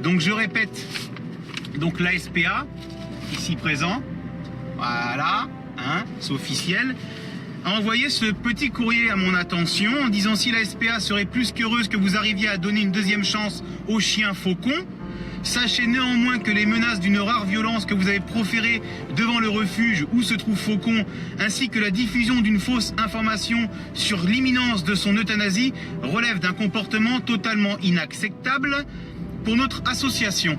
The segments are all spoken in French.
Donc je répète, donc la SPA, ici présent, voilà, hein, c'est officiel, a envoyé ce petit courrier à mon attention en disant si la SPA serait plus qu'heureuse que vous arriviez à donner une deuxième chance au chien Faucon. Sachez néanmoins que les menaces d'une rare violence que vous avez proférées devant le refuge où se trouve Faucon, ainsi que la diffusion d'une fausse information sur l'imminence de son euthanasie, relèvent d'un comportement totalement inacceptable pour notre association.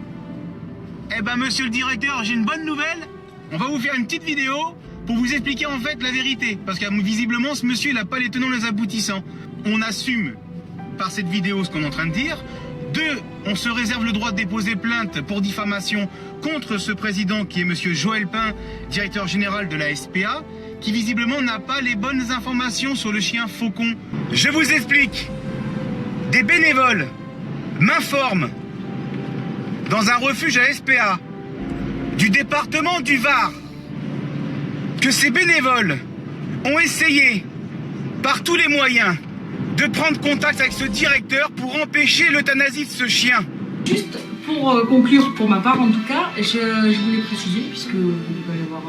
Eh ben monsieur le directeur, j'ai une bonne nouvelle. On va vous faire une petite vidéo pour vous expliquer en fait la vérité. Parce que visiblement ce monsieur il n'a pas les tenants les aboutissants. On assume par cette vidéo ce qu'on est en train de dire. 2, on se réserve le droit de déposer plainte pour diffamation contre ce président qui est monsieur Joël Pain, directeur général de la SPA, qui visiblement n'a pas les bonnes informations sur le chien Faucon. Je vous explique. Des bénévoles m'informent dans un refuge à SPA du département du Var que ces bénévoles ont essayé par tous les moyens de prendre contact avec ce directeur pour empêcher l'euthanasie de ce chien. Juste pour conclure, pour ma part en tout cas, je voulais préciser, puisque il va y avoir,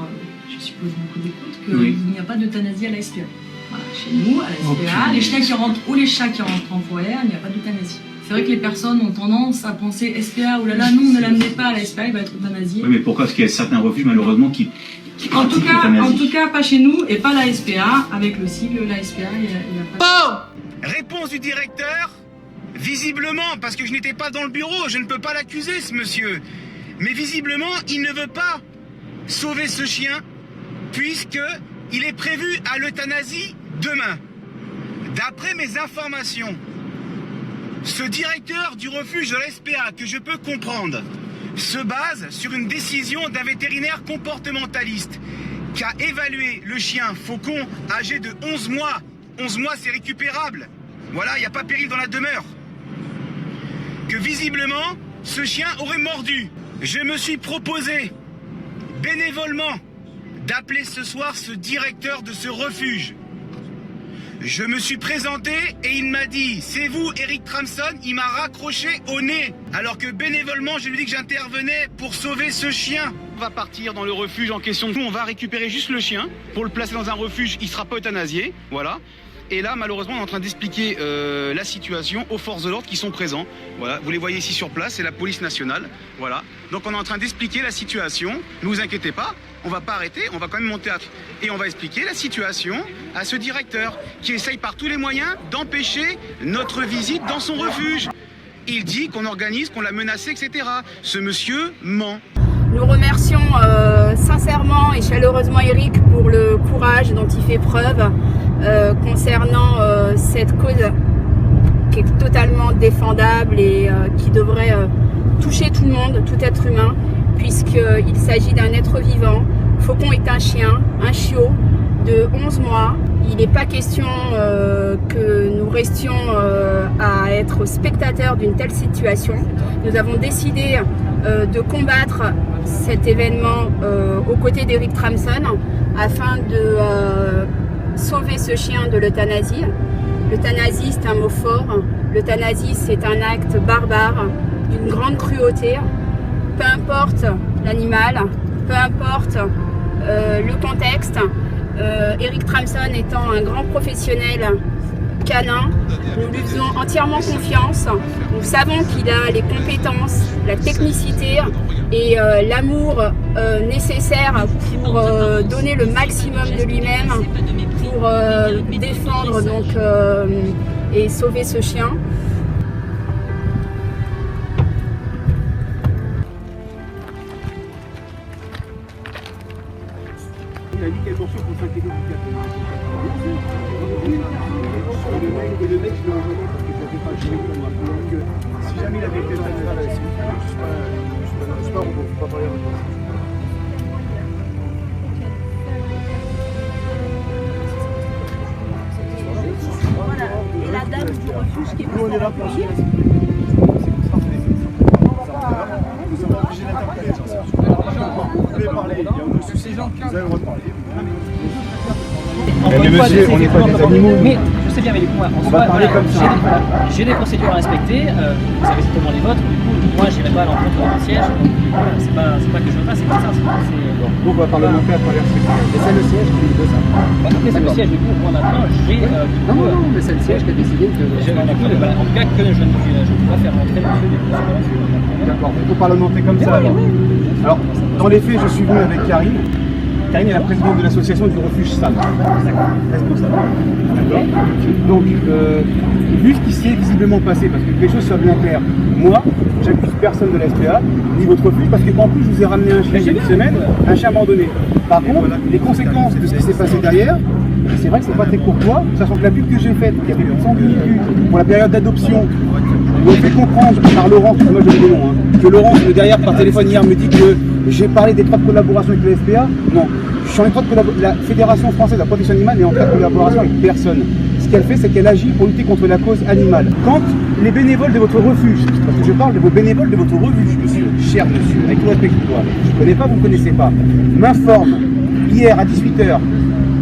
je suppose, beaucoup d'écoute, qu'il n'y a pas d'euthanasie à la SPA. Voilà, chez nous, à la SPA, les chiens qui rentrent ou les chats qui rentrent en foyer, il n'y a pas d'euthanasie. C'est vrai que les personnes ont tendance à penser SPA, oh là là, non, ne l'amenez pas à la SPA, il va être euthanasié. Oui, mais pourquoi? Parce qu'il y a certains refuges malheureusement qui en tout cas, pas chez nous et pas la SPA, avec le sigle la SPA, il n'y a pas. Réponse du directeur, visiblement, parce que je n'étais pas dans le bureau, je ne peux pas l'accuser ce monsieur. Mais visiblement, il ne veut pas sauver ce chien, puisqu'il est prévu à l'euthanasie demain. D'après mes informations, ce directeur du refuge de la SPA, que je peux comprendre, se base sur une décision d'un vétérinaire comportementaliste qui a évalué le chien Faucon âgé de 11 mois. 11 mois, c'est récupérable. Voilà, il n'y a pas péril dans la demeure. Que visiblement, ce chien aurait mordu. Je me suis proposé, bénévolement, d'appeler ce soir ce directeur de ce refuge. Je me suis présenté et il m'a dit « C'est vous, Eric Tramson ?» Il m'a raccroché au nez. Alors que bénévolement, je lui ai dit que j'intervenais pour sauver ce chien. On va partir dans le refuge en question. Nous, on va récupérer juste le chien pour le placer dans un refuge. Il ne sera pas euthanasié. Voilà. Et là, malheureusement, on est en train d'expliquer la situation aux forces de l'ordre qui sont présents. Voilà, vous les voyez ici sur place, c'est la police nationale. Voilà. Donc on est en train d'expliquer la situation. Ne vous inquiétez pas, on va pas arrêter, on va quand même monter et on va expliquer la situation à ce directeur qui essaye par tous les moyens d'empêcher notre visite dans son refuge. Il dit qu'on organise, qu'on l'a menacé, etc. Ce monsieur ment. Nous remercions sincèrement et chaleureusement Eric pour le courage dont il fait preuve concernant cette cause qui est totalement défendable et qui devrait toucher tout le monde, tout être humain, puisqu'il s'agit d'un être vivant. Faucon est un chien, un chiot de 11 mois. Il n'est pas question que nous restions à être spectateurs d'une telle situation. Nous avons décidé de combattre cet événement aux côtés d'Eric Tramson afin de sauver ce chien de l'euthanasie. L'euthanasie, c'est un mot fort. L'euthanasie, c'est un acte barbare, d'une grande cruauté. Peu importe l'animal, peu importe le contexte. Eric Tramson étant un grand professionnel canin, nous lui faisons entièrement confiance. Nous savons qu'il a les compétences, la technicité et l'amour nécessaire pour donner le maximum de lui-même pour défendre donc, et sauver ce chien. Il a dit quel morceau pour s'inquiéter du et le mec, je l'ai envoyé parce que je n'avais pas le jeu. Donc, si jamais il avait été à la SPA, je sais pas, on ne peut pas parler avec toi. Voilà, et la dame du refuge qui est Nous, on est là pour ça. Vous êtes obligé d'interpeller. Vous pouvez parler, il y a aucun souci. Vous avez le droit de parler. Mais monsieur, on n'est pas des animaux. Mais je sais bien. dire, mais du coup, en On soi, va parler comme ça. j'ai des procédures à respecter, vous savez certainement les vôtres, du coup, moi, j'irai pas à l'encontre de mon siège, donc du coup, c'est pas que je veux pas, c'est que ça, Donc on va parlementer à travers ce siège. Et c'est le siège qui veut ça. après, c'est le siège, du coup, moi maintenant, j'ai, Non, mais c'est le siège qui a décidé que... en tout cas, que je ne peux pas faire rentrer le monsieur du coup, D'accord, il faut parlementer comme ça alors. Alors, dans les faits, je suis venu avec Karine. Karine est la présidente de l'association du refuge SAM. Responsable. D'accord. Donc, vu ce qui s'est visiblement passé, parce que les choses soient bien claires, moi, j'accuse personne de la SPA, ni votre refuge, parce qu'en plus, je vous ai ramené un chien il y a une semaine, un chien abandonné. Par contre, les conséquences de ce qui s'est passé derrière, c'est vrai que c'est pas très courtois, sachant que la pub que j'ai faite, qui a fait plus de 110 000 vues pour la période d'adoption, me fait comprendre par Laurent, parce que moi je le nom, que Laurent derrière par téléphone hier me dit que j'ai parlé d'étroite collaboration avec le SPA. Non, je suis en étroite collaboration. La Fédération française de la protection animale n'est en étroite collaboration avec personne. Ce qu'elle fait, c'est qu'elle agit pour lutter contre la cause animale. Quand les bénévoles de votre refuge, parce que je parle de vos bénévoles de votre refuge, monsieur, cher monsieur, avec tout le respect que je dois, je ne connais pas, vous ne connaissez pas, m'informe hier à 18h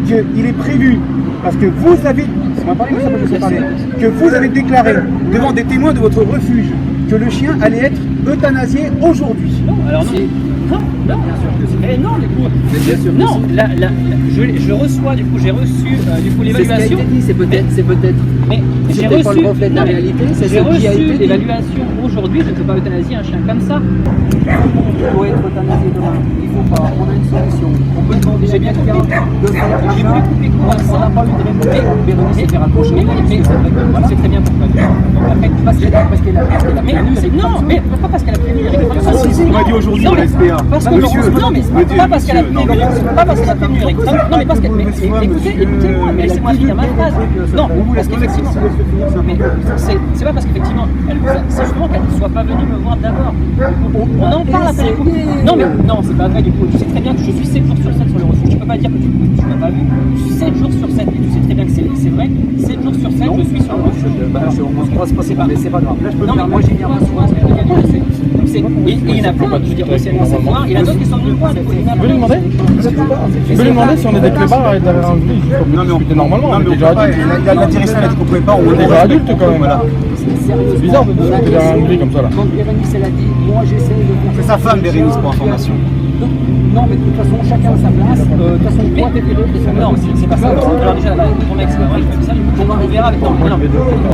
qu'il est prévu, parce que vous avez, on m'a parlé, mais ça, je sais parler, que vous avez déclaré devant des témoins de votre refuge que le chien allait être euthanasié aujourd'hui. Non, alors non. Non, bien sûr que si. Mais non, du coup, non, je reçois, du coup, j'ai reçu du coup l'évaluation. C'est ce qui a été dit, c'est peut-être. Mais j'ai C'était pas reçu le reflet de la réalité, c'est j'ai ce qui a été reçu dit. l'évaluation aujourd'hui. Je ne peux pas euthanasier un chien comme ça. Il faut être euthanasié demain. Il faut pas. On a une solution. On peut demander J'ai bien compris. de faire J'ai ça. voulu couper court à On ça. n'a pas eu de réponse. Bérénice s'est fait raccrocher. Mais tu sais très bien pourquoi. Donc après, parce qu'elle a prévenu. Non, mais pas parce qu'elle a prévenu. On m'a dit aujourd'hui dans la SPA. Parce que Monsieur, non, mais pas parce qu'elle a prévenu. Pas parce qu'elle a prévenu Eric. Non, mais parce qu'elle. Écoutez-moi, mais laissez-moi finir ma phrase. Non, parce qu'effectivement. Mais c'est pas parce qu'effectivement, c'est justement qu'elle ne soit pas venue me voir d'abord. On en parle après du coup. Non, mais non, c'est pas vrai du coup. Tu sais très bien que je suis 7 jours sur 7 sur le refuge. Tu peux pas dire que tu m'as pas vu. Je suis 7 jours sur 7 et tu sais très bien que c'est vrai. 7 jours sur 7, je suis sur le refuge. On se croise pas, c'est pas grave. Là, je peux Non, mais moi j'ai bien reçu ce que je veux dire, je sais. Et il y en a plein, je veux dire, c'est voir. Il y en a d'autres qui sont venus me voir. Tu peux lui demander si on est des clébards à être derrière un juge juste pour discuter normalement. On est déjà adultes. La direction a dit qu'on pouvait pas. On est déjà adultes quand même. Voilà. C'est bizarre de discuter derrière un juge comme ça là. Quand Bérénice, elle a dit, moi j'essaie de... C'est sa femme, Bérénice, pour information. Non, mais de toute façon, chacun a sa place. De toute façon, toi, t'es fait Non, c'est pas ça. Alors déjà, ton ex, moi, je fais ça, on verra avec on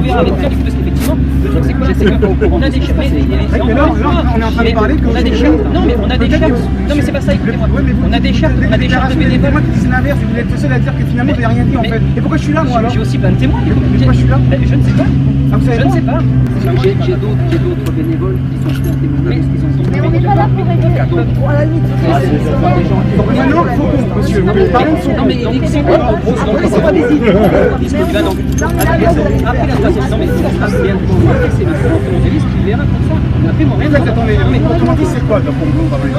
verra avec elle, parce qu'effectivement, le truc c'est quoi, c'est qu'on a des chiens. Mais là, on est en train de parler on a des chiens. Non, mais on a des chiens. Non, mais c'est pas ça, écoutez-moi. On a des chiens de bénévoles. Moi qui dis l'inverse, vous êtes le seul à dire que finalement vous n'avez rien dit en fait. Et pourquoi je suis là moi alors? J'ai aussi plein de témoins. Pourquoi je suis là? Je ne sais pas. Ah, vous savez Je ne sais pas. J'ai d'autres bénévoles qui sont prêts à témoigner parce qu'ils ont... Mais on n'est pas là pour aider. À la limite, Maintenant, il faut qu'on, monsieur, parlons de son Non, mais c'est quoi en gros, c'est pas des idées. Après la situation, non, mais c'est le comportementaliste qui verra comme ça. Après, mon rêve. Attendez, le comportementaliste c'est quoi?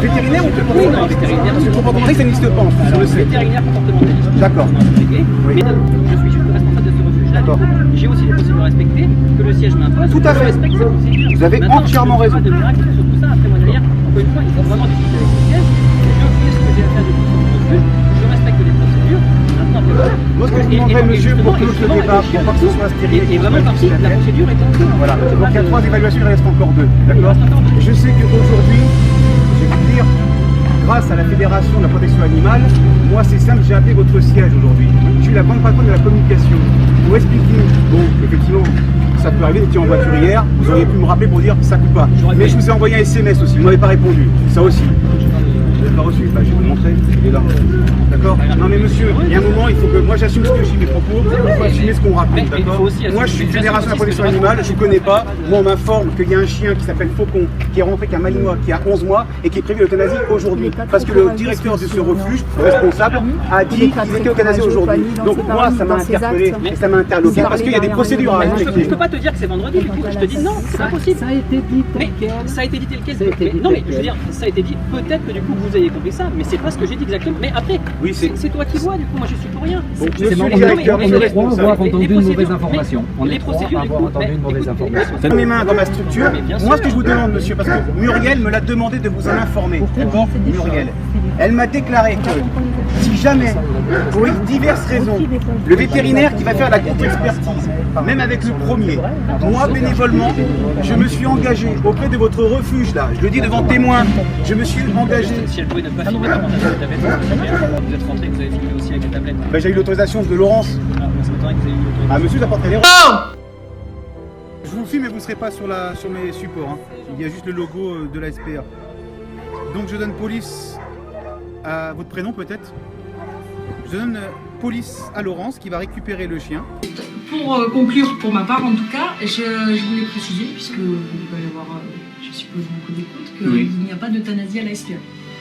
Vétérinaire ou Oui, non, vétérinaire. Parce que le comportementaliste ça n'existe pas en France, je le sais. Vétérinaire comportementaliste. D'accord. Mais je suis juste le responsable de ce refuge-là. D'accord. J'ai aussi des procédures à respecter que le siège m'impose. Tout à fait. Je respecte ces procédures. Vous avez Maintenant, entièrement je ne fais raison. pas de miracle sur tout ça. Après, moi derrière, encore une fois, il faut vraiment discuter avec le siège. Je fais ce que j'ai à faire depuis ce refuge. Je respecte les procédures. Maintenant, après, voilà. Moi ce que je vous demanderais monsieur pour clore le débat, pour pas que ce soit stérile. Et vraiment, parce que la procédure est en cours. Voilà, donc il y a 3 évaluations, il reste encore 2. D'accord? Je sais qu'aujourd'hui, je vais vous dire, grâce à la Fédération de la protection animale, moi c'est simple, j'ai appelé votre siège aujourd'hui. Je suis la grande patronne de la communication. Pour expliquer, bon, effectivement, ça peut arriver, vous étiez en voiture hier, vous auriez pu me rappeler pour dire que ça ne coûte pas. Mais je vous ai envoyé un SMS aussi, vous m'avez pas répondu. Ça aussi. Vous n'avez pas reçu, bah, je vais vous le montrer, il est là. D'accord? Non mais monsieur, il y a un moment, il faut que moi j'assume ce que je dis, mes propos, il faut assumer ce qu'on raconte, d'accord? Moi je suis Fédération de la protection animale, je ne connais pas, moi on m'informe qu'il y a un chien qui s'appelle Faucon, qui est rentré, qui a un malinois, qui a 11 mois et qui est prévu l'euthanasie aujourd'hui. Parce que le directeur de ce refuge, le responsable, a dit qu'il était euthanasié aujourd'hui. Donc moi ça m'a interpellé et ça m'a interloqué parce qu'il y a des procédures à respecter. Je peux pas te dire que c'est vendredi, du coup, je te dis non, c'est impossible. Ça a été dit tel Mais quel. ça a été dit tel quel. Non mais je veux dire, ça a été dit, peut-être que du coup vous ayez compris ça, mais c'est pas ce que j'ai dit exactement. Mais après, Oui, c'est toi qui vois, du coup, moi je suis pour rien. Bon, C'est monsieur marrant, le directeur, on monsieur le est trois à responsable. avoir entendu une mauvaise procédures, information. On les est trois procédures, à du avoir coup, entendu une mauvaise information. Dans mes mains dans ma structure, Mais bien moi sûr. ce que je vous demande monsieur, parce que Muriel me l'a demandé de vous en informer, d'accord Muriel. Elle m'a déclaré que si jamais, pour diverses raisons, le vétérinaire qui va faire la contre-expertise, même avec le premier, moi bénévolement, je me suis engagé auprès de votre refuge là, je le dis devant témoins, je me suis engagé. Si elle pouvait ne pas filmer comment vous êtes rentré, vous avez filmé aussi avec la tablette. Ben, j'ai eu l'autorisation de Laurence. Ah, ça m'étonnerait que vous ayez eu l'autorisation. Ah monsieur, j'apporterai l'erreur. Je vous filme et vous ne serez pas sur mes supports. Hein. Il y a juste le logo de la SPA. Donc je donne police à votre prénom peut-être. Je donne police à Laurence qui va récupérer le chien. Pour conclure, pour ma part en tout cas, je voulais préciser, puisque vous allez avoir, je suppose, beaucoup d'écoute, qu'il n'y a pas d'euthanasie à la SPA.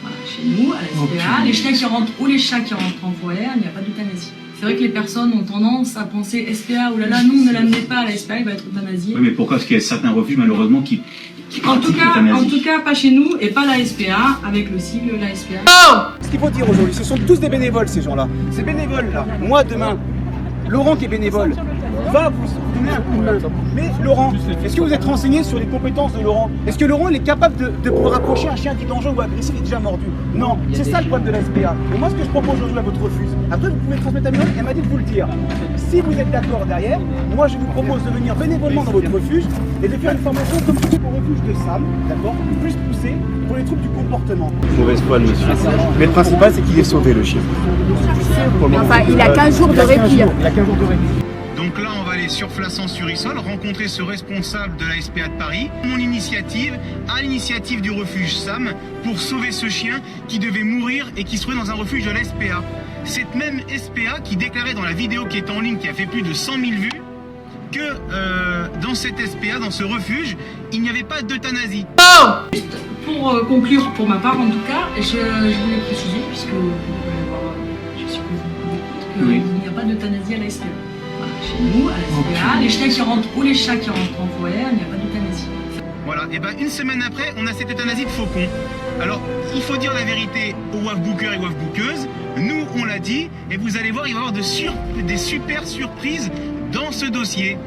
Voilà, chez nous, à la SPA, les chiens qui rentrent ou les chats qui rentrent en foyer, il n'y a pas d'euthanasie. C'est vrai que les personnes ont tendance à penser SPA, oh là là, nous ne l'amenez pas à la SPA, il va être euthanasié. Oui, mais pourquoi? Parce qu'il y a certains refuges malheureusement qui en tout cas, pas chez nous et pas la SPA, avec le sigle la SPA. Ce qu'il faut dire aujourd'hui, ce sont tous des bénévoles ces gens-là. Ces bénévoles-là, moi demain, Laurent qui est bénévole, va vous donner un coup de main. Mais Laurent, est-ce que vous êtes renseigné sur les compétences de Laurent? Est-ce que Laurent il est capable de pouvoir approcher un chien qui est dangereux ou agressif et déjà mordu? Non, c'est ça le problème de la SPA. Et moi ce que je propose aujourd'hui à votre refuge, après vous pouvez transmettre à Muriel, elle m'a dit de vous le dire. Si vous êtes d'accord derrière, moi je vous propose de venir bénévolement dans votre refuge et de faire une formation comme je fais au refuge de Sam, d'accord, plus poussée pour les troubles du comportement. Mauvaise poil monsieur. Mais le principal c'est qu'il est sauvé le chien. Enfin, il a 15 jours de répit. Il a 15 jours de répit. Donc là, on va aller sur Flassan-sur-Issol, rencontrer ce responsable de la SPA de Paris. Mon initiative, à l'initiative du refuge SAM, pour sauver ce chien qui devait mourir et qui se trouvait dans un refuge de la SPA. Cette même SPA qui déclarait dans la vidéo qui est en ligne, qui a fait plus de 100 000 vues, que dans cette SPA, dans ce refuge, il n'y avait pas d'euthanasie. Pour conclure, pour ma part en tout cas, je voulais préciser, puisque vous allez avoir, je suppose, beaucoup d'écoute, qu'il n'y a pas d'euthanasie à la SPA. Voilà, chez nous, à la SPA, les chiens qui rentrent ou les chats qui rentrent en foyer, il n'y a pas d'euthanasie. Voilà, et ben une semaine après, on a cette euthanasie de faucon. Alors, il faut dire la vérité aux wafbookers et wafbookeuses. Nous, on l'a dit, et vous allez voir, il va y avoir des super surprises dans ce dossier.